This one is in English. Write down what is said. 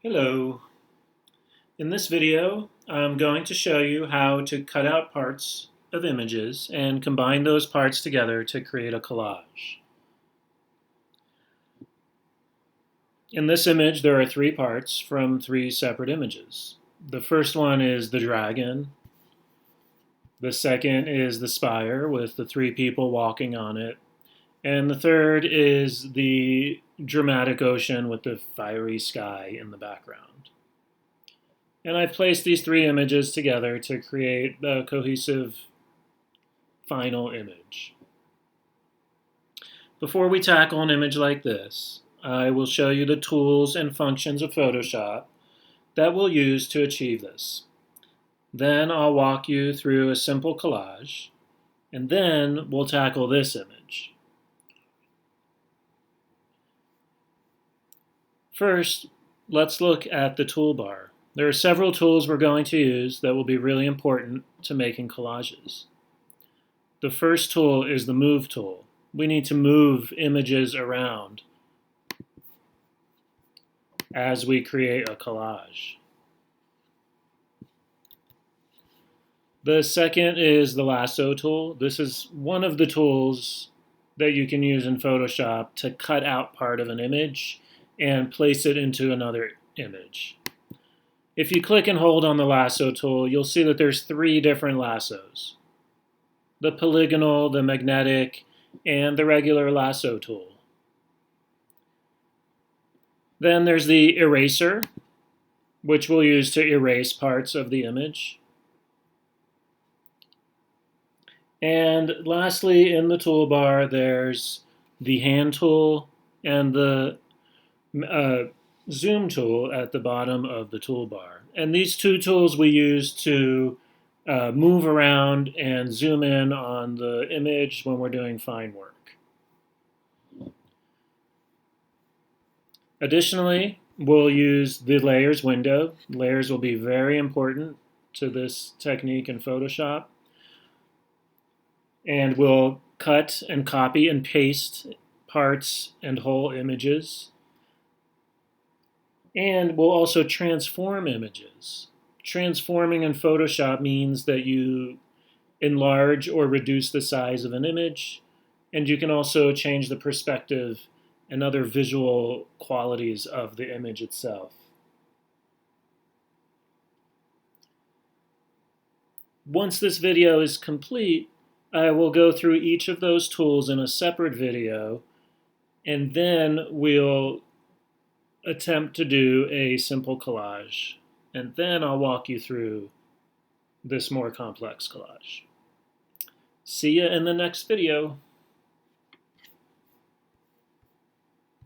Hello. In this video, I'm going to show you how to cut out parts of images and combine those parts together to create a collage. In this image, there are three parts from three separate images. The first one is the dragon. The second is the spire with the three people walking on it. And the third is the dramatic ocean with the fiery sky in the background. And I've placed these three images together to create the cohesive final image. Before we tackle an image like this, I will show you the tools and functions of Photoshop that we'll use to achieve this. Then I'll walk you through a simple collage, and then we'll tackle this image. First, let's look at the toolbar. There are several tools we're going to use that will be really important to making collages. The first tool is the Move tool. We need to move images around as we create a collage. The second is the Lasso tool. This is one of the tools that you can use in Photoshop to cut out part of an image and place it into another image. If you click and hold on the lasso tool, you'll see that there's three different lassos: the polygonal, the magnetic, and the regular lasso tool. Then there's the eraser, which we'll use to erase parts of the image. And lastly, in the toolbar, there's the hand tool and the zoom tool at the bottom of the toolbar. And these two tools we use to move around and zoom in on the image when we're doing fine work. Additionally, we'll use the layers window. Layers will be very important to this technique in Photoshop. And we'll cut and copy and paste parts and whole images. And we'll also transform images. Transforming in Photoshop means that you enlarge or reduce the size of an image, and you can also change the perspective and other visual qualities of the image itself. Once this video is complete, I will go through each of those tools in a separate video, and then we'll attempt to do a simple collage, and then I'll walk you through this more complex collage. See you in the next video.